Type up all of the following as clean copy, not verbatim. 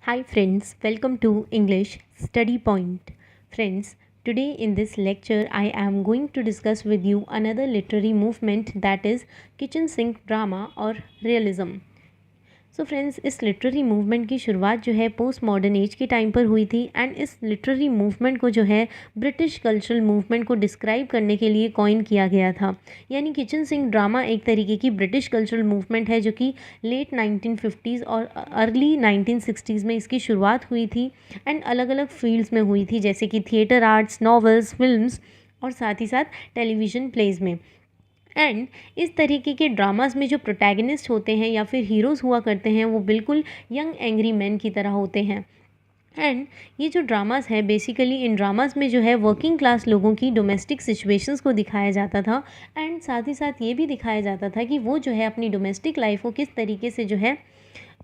Hi friends, welcome to English Study Point. Friends, today in this lecture I am going to discuss with you another literary movement that is kitchen sink drama or realism. So friends, इस literary movement की शुरुआत जो है post modern age के time पर हुई थी and इस लिटरेरी मूवमेंट को जो है ब्रिटिश कल्चरल मूवमेंट को डिस्क्राइब करने के लिए कॉइन किया गया था। यानी किचन सिंक ड्रामा एक तरीके की ब्रिटिश कल्चरल मूवमेंट है जो कि लेट 1950s और अर्ली 1960s में इसकी शुरुआत हुई थी एंड अलग अलग फील्ड्स में हुई थी, जैसे कि थिएटर आर्ट्स, नॉवेल्स, फिल्म्स और साथ ही साथ टेलीविज़न प्लेज में। एंड इस तरीके के ड्रामास में जो प्रोटैगनिस्ट होते हैं या फिर हीरोज़ हुआ करते हैं वो बिल्कुल यंग एंग्री मैन की तरह होते हैं। एंड ये जो ड्रामास है बेसिकली इन ड्रामास में जो है वर्किंग क्लास लोगों की डोमेस्टिक सिचुएशंस को दिखाया जाता था एंड साथ ही साथ ये भी दिखाया जाता था कि वो जो है अपनी डोमेस्टिक लाइफ को किस तरीके से जो है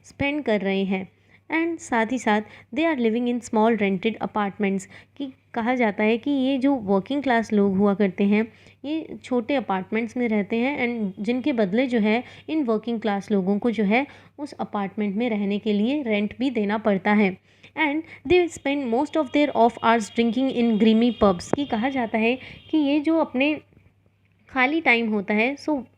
स्पेंड कर रहे हैं। एंड साथ ही साथ they are living in small rented apartments कि कहा जाता है कि ये जो वर्किंग क्लास लोग हुआ करते हैं ये छोटे अपार्टमेंट्स में रहते हैं एंड जिनके बदले जो है इन वर्किंग क्लास लोगों को जो है उस अपार्टमेंट में रहने के लिए रेंट भी देना पड़ता है। And they spend most of their off hours drinking in grimy pubs कि कहा जाता है कि ये जो अपने खाली टाइम होता है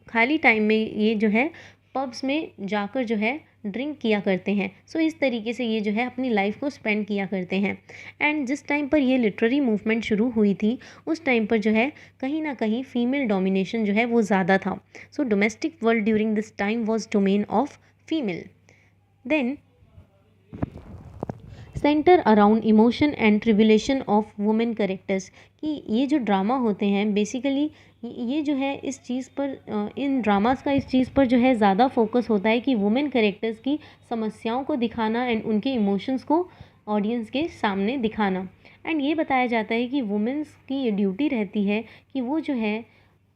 खाली टाइम में ये जो है पब्स में जाकर जो है ड्रिंक किया करते हैं। इस तरीके से ये जो है अपनी लाइफ को स्पेंड किया करते हैं। एंड जिस टाइम पर ये लिटरेरी मूवमेंट शुरू हुई थी उस टाइम पर जो है कहीं ना कहीं फीमेल डोमिनेशन जो है वो ज़्यादा था। Domestic world during this time was domain of female. Then centre around emotion and tribulation of women characters कि ये जो ड्रामा होते हैं बेसिकली ये जो है इस चीज़ पर इन ड्रामास का इस चीज़ पर जो है ज़्यादा फोकस होता है कि वुमेन करेक्टर्स की समस्याओं को दिखाना एंड उनके इमोशंस को ऑडियंस के सामने दिखाना। एंड ये बताया जाता है कि वुमेन्स की ये ड्यूटी रहती है कि वो जो है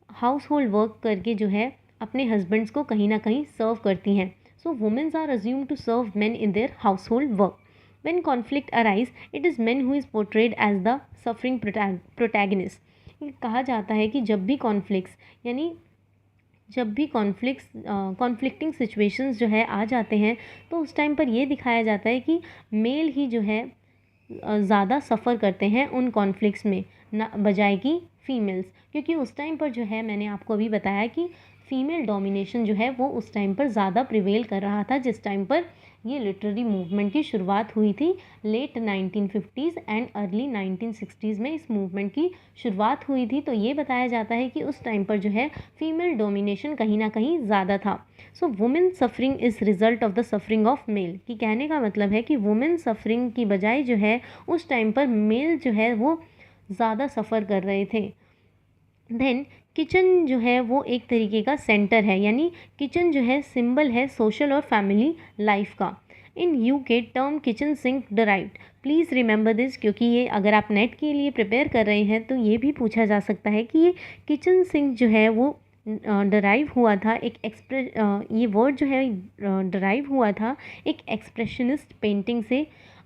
हाउस होल्ड वर्क करके जो है अपने हस्बैंड्स को कहीं ना कहीं सर्व करती हैं। Women's are assume to serve men in their household work. When conflict arise, it is men who is portrayed as the suffering protagonist. ये कहा जाता है कि जब भी कॉन्फ्लिक्टिंग सिचुएशंस जो है आ जाते हैं तो उस टाइम पर ये दिखाया जाता है कि मेल ही जो है ज़्यादा सफ़र करते हैं उन कॉन्फ्लिक्ट्स में ना बजाय कि फीमेल्स, क्योंकि उस टाइम पर जो है मैंने आपको अभी बताया कि फीमेल डोमिनेशन जो है वो उस टाइम पर ज़्यादा प्रिवेल कर रहा था जिस टाइम पर ये लिटरेरी मूवमेंट की शुरुआत हुई थी। Late 1950s and early 1960s में इस मूवमेंट की शुरुआत हुई थी। तो ये बताया जाता है कि उस टाइम पर जो है फीमेल डोमिनेशन कहीं ना कहीं ज़्यादा था। Women suffering is result of the suffering of male कि कहने का मतलब है कि वुमेन सफरिंग की बजाय जो है उस टाइम पर मेल जो है वो ज़्यादा सफ़र कर रहे थे। देन किचन जो है वो एक तरीके का सेंटर है, यानी किचन जो है सिंबल है सोशल और फैमिली लाइफ का। In UK term kitchen sink derived, please remember this, क्योंकि ये अगर आप नेट के लिए प्रिपेयर कर रहे हैं तो ये भी पूछा जा सकता है कि ये किचन सिंक जो है वो डराइव हुआ था ये वर्ड जो है डराइव हुआ था एक एक्सप्रेशनिस्ट पेंटिंग से।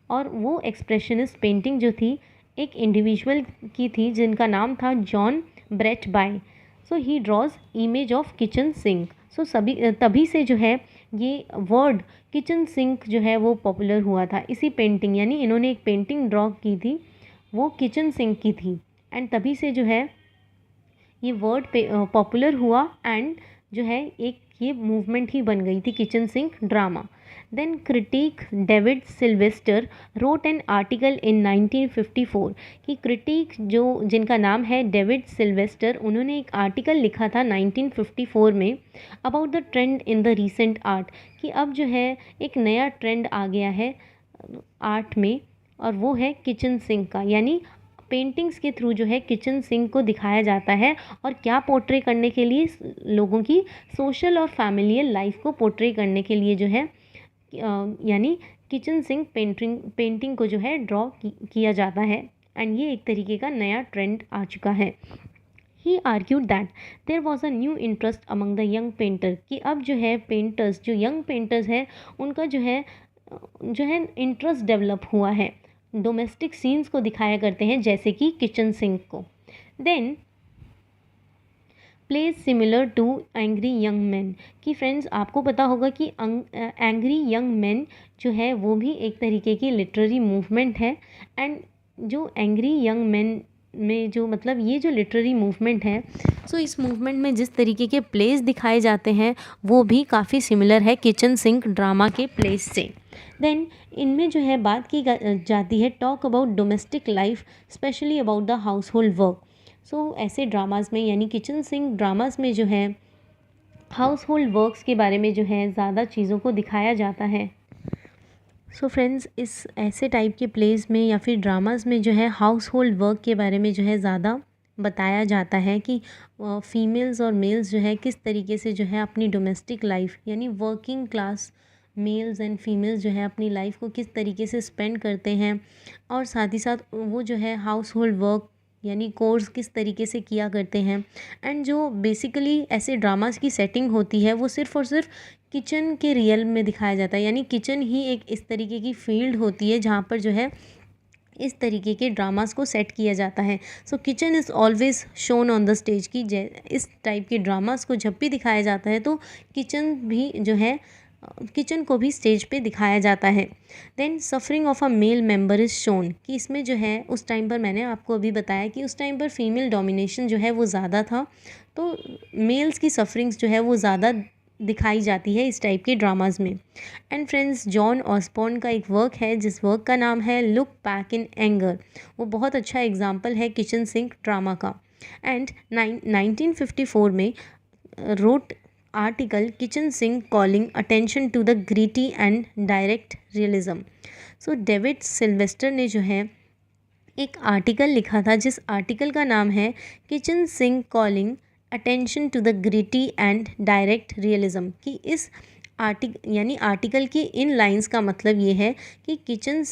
और वो एक्सप्रेशनिस्ट पेंटिंग जो थी एक इंडिविजुअल की थी जिनका नाम था John Bratby. He draws image of kitchen sink. तभी से जो है ये वर्ड किचन सिंक जो है वो पॉपुलर हुआ था इसी पेंटिंग, यानी इन्होंने एक पेंटिंग ड्रॉ की थी वो किचन सिंक की थी एंड तभी से जो है ये वर्ड पॉपुलर हुआ एंड जो है एक ये मूवमेंट ही बन गई थी kitchen sink drama. Then critic David Sylvester wrote an article in 1954 कि क्रिटिक जो जिनका नाम है डेविड सिल्वेस्टर, उन्होंने एक आर्टिकल लिखा था 1954 में about the trend in the recent art कि अब जो है एक नया ट्रेंड आ गया है आर्ट में और वो है किचन सिंक का, यानी पेंटिंग्स के थ्रू जो है किचन सिंक को दिखाया जाता है और क्या पोर्ट्रे करने के लिए लोगों की सोशल और फैमिलियल लाइफ को पोर्ट्रे करने के लिए जो है यानी किचन सिंक पेंटिंग को जो है ड्रॉ किया जाता है एंड ये एक तरीके का नया ट्रेंड आ चुका है। He argued that there was a new interest among the young painter कि अब जो है पेंटर्स जो यंग पेंटर्स हैं उनका जो है इंटरेस्ट डेवलप हुआ है, डोमेस्टिक सीन्स को दिखाया करते हैं जैसे कि किचन सिंक को। Then plays similar to angry young man. कि फ्रेंड्स आपको पता होगा कि एंग्री यंग मैन जो है वो भी एक तरीके की लिटरेरी मूवमेंट है। एंड जो एंग्री यंग मैन में जो मतलब ये जो लिटरेरी मूवमेंट है, सो इस मूवमेंट में जिस तरीके के प्लेस दिखाए जाते हैं वो भी काफ़ी सिमिलर है किचन सिंक ड्रामा के प्लेस से। देन इनमें जो है बात की जाती है talk about domestic life, specially about the household work. So ऐसे ड्रामाज में यानी किचन सिंक ड्रामाज में जो है हाउस होल्ड वर्क्स के बारे में जो है ज़्यादा चीज़ों को दिखाया जाता है। सो फ्रेंड्स इस ऐसे टाइप के प्लेस में या फिर ड्रामाज में जो है हाउस होल्ड वर्क के बारे में जो है ज़्यादा बताया जाता है कि फीमेल्स और मेल्स जो है किस तरीके से जो है अपनी डोमेस्टिक लाइफ यानी working class mails and females जो है अपनी लाइफ को किस तरीके से स्पेंड करते हैं, और साथ ही साथ वो जो है हाउस होल्ड वर्क यानी कोर्स किस तरीके से किया करते हैं। एंड जो बेसिकली ऐसे ड्रामास की सेटिंग होती है वो सिर्फ़ और सिर्फ किचन के रियल में दिखाया जाता है, यानी किचन ही एक इस तरीके की फील्ड होती है जहाँ पर जो है इस तरीके के ड्रामास को सेट किया जाता है। सो kitchen is always shown on the stage की इस टाइप के ड्रामास को जब भी दिखाया जाता है तो किचन भी जो है किचन को भी स्टेज पे दिखाया जाता है। Then suffering of a male member is shown, कि इसमें जो है उस टाइम पर मैंने आपको अभी बताया कि उस टाइम पर फीमेल डोमिनेशन जो है वो ज़्यादा था, तो मेल्स की सफरिंग्स जो है वो ज़्यादा दिखाई जाती है इस टाइप के ड्रामाज में। एंड फ्रेंड्स जॉन ऑसबॉर्न का एक वर्क है जिस वर्क का नाम है लुक बैक इन एंगर, वो बहुत अच्छा एग्जाम्पल है किचन सिंक ड्रामा का। एंड 1954 में wrote article kitchen sink calling attention to the gritty and direct realism. So David Sylvester ने जो है एक आर्टिकल लिखा था जिस आर्टिकल का नाम है kitchen sink calling attention to the gritty and direct realism, कि इस आर्टिकल की इन लाइंस का मतलब ये है कि किचन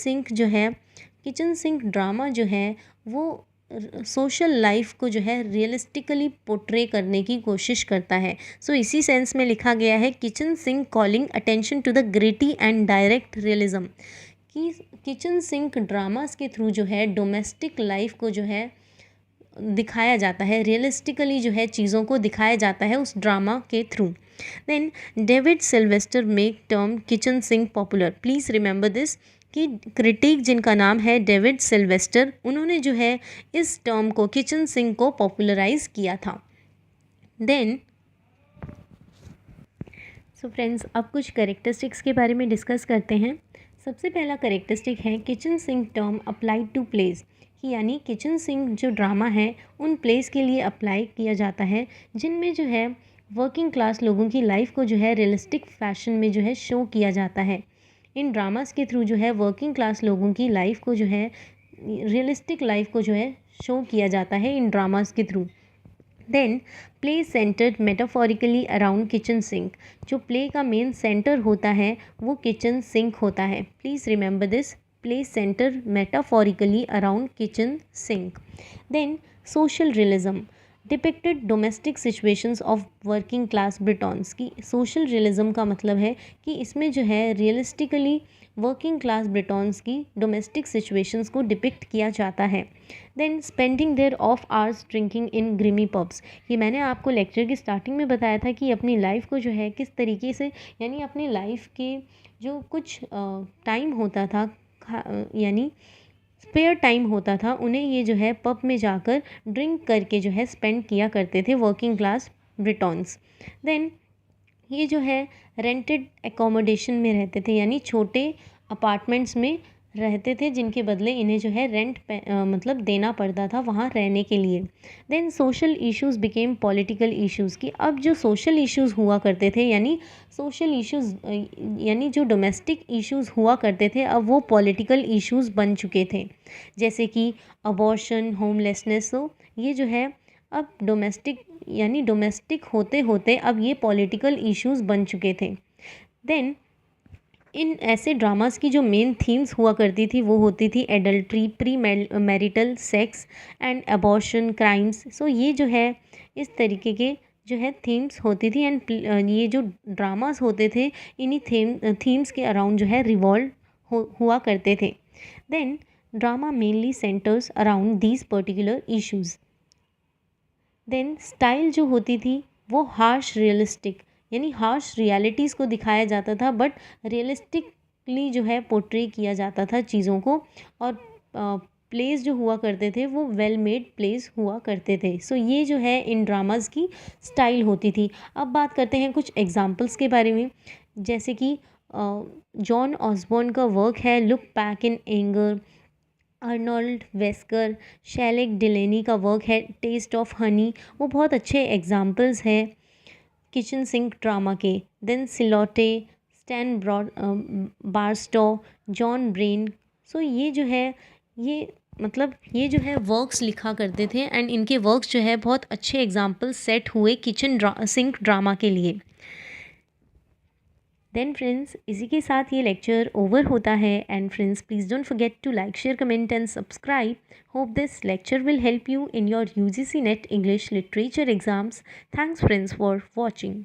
सिंक ड्रामा जो है वो सोशल लाइफ को जो है रियलिस्टिकली पोर्ट्रे करने की कोशिश करता है। सो इसी सेंस में लिखा गया है kitchen sink calling attention to the gritty and direct realism, कि किचन सिंक ड्रामास के थ्रू जो है डोमेस्टिक लाइफ को जो है दिखाया जाता है, रियलिस्टिकली जो है चीज़ों को दिखाया जाता है उस ड्रामा के through. Then David Sylvester make term kitchen sink popular, please remember this, कि क्रिटिक जिनका नाम है डेविड सिल्वेस्टर, उन्होंने जो है इस टर्म को किचन सिंक को पॉपुलराइज किया था। देन सो फ्रेंड्स अब कुछ करेक्टरिस्टिक्स के बारे में डिस्कस करते हैं। सबसे पहला करेक्टरिस्टिक है kitchen sink term applied to place, कि यानी किचन सिंक जो ड्रामा है उन प्लेस के लिए अप्लाई किया जाता है जिनमें जो है वर्किंग क्लास लोगों की लाइफ को जो है रियलिस्टिक फैशन में जो है शो किया जाता है। इन ड्रामास के थ्रू जो है वर्किंग क्लास लोगों की लाइफ को जो है रियलिस्टिक लाइफ को जो है शो किया जाता है इन ड्रामास के through. Then play centred metaphorically around kitchen sink, जो प्ले का मेन सेंटर होता है वो किचन सिंक होता है। Please remember this, play centre metaphorically around kitchen sink. Then social realism depicted domestic situations of working class Britons, की social realism का मतलब है कि इसमें जो है रियलिस्टिकली वर्किंग क्लास ब्रिटॉन्स की डोमेस्टिक सिचुएशंस को डिपिक्ट किया जाता है। Then spending their off hours drinking in grimy pubs, ये मैंने आपको लेक्चर की स्टार्टिंग में बताया था कि अपनी लाइफ को जो है किस तरीके से यानी अपनी लाइफ के जो कुछ टाइम होता था यानी स्पेयर टाइम होता था उन्हें ये जो है पब में जाकर ड्रिंक करके जो है स्पेंड किया करते थे वर्किंग क्लास ब्रिटॉन्स। देन ये जो है रेंटेड एकोमोडेशन में रहते थे, यानी छोटे अपार्टमेंट्स में रहते थे जिनके बदले इन्हें जो है रेंट मतलब देना पड़ता था वहाँ रहने के लिए। Then social issues became political issues, की अब जो सोशल इश्यूज़ हुआ करते थे यानी सोशल इश्यूज़ यानी जो डोमेस्टिक इश्यूज़ हुआ करते थे अब वो पॉलिटिकल इश्यूज़ बन चुके थे, जैसे कि अबॉर्शन, होमलेसनेस। तो ये जो है अब डोमेस्टिक होते होते अब ये पॉलिटिकल इश्यूज़ बन चुके थे। देन इन ऐसे ड्रामास की जो मेन थीम्स हुआ करती थी वो होती थी adultery, pre marital sex and abortion, crimes. So ये जो है इस तरीके के जो है थीम्स होती थी एंड ये जो ड्रामास होते थे इन्हीं थीम्स के अराउंड जो है रिवॉल्व हुआ करते थे। Then drama mainly centres around these particular issues. Then style जो होती थी वो हार्श रियलिस्टिक, यानी हार्श रियलिटीज़ को दिखाया जाता था बट रियलिस्टिकली जो है पोर्ट्रे किया जाता था चीज़ों को। और प्लेस जो हुआ करते थे वो वेल मेड प्लेस हुआ करते थे। सो ये जो है इन ड्रामाज़ की स्टाइल होती थी। अब बात करते हैं कुछ एग्जांपल्स के बारे में, जैसे कि जॉन ऑसबॉर्न का वर्क है Look Back in Anger. Arnold Wesker, Shelagh Delaney का वर्क है टेस्ट ऑफ हनी, वो बहुत अच्छे एग्जाम्पल्स हैं किचन सिंक ड्रामा के। Then Sillitoe, Stan Barstow, John Braine. So ये जो है ये ये जो है वर्क्स लिखा करते थे एंड इनके वर्क्स जो है बहुत अच्छे एग्जाम्पल सेट हुए किचन सिंक ड्रामा के लिए। देन फ्रेंड्स, इसी के साथ ये लेक्चर ओवर होता है and friends please don't forget to like share comment and subscribe. Hope this lecture will help you in your UGC NET English literature exams. Thanks friends for watching.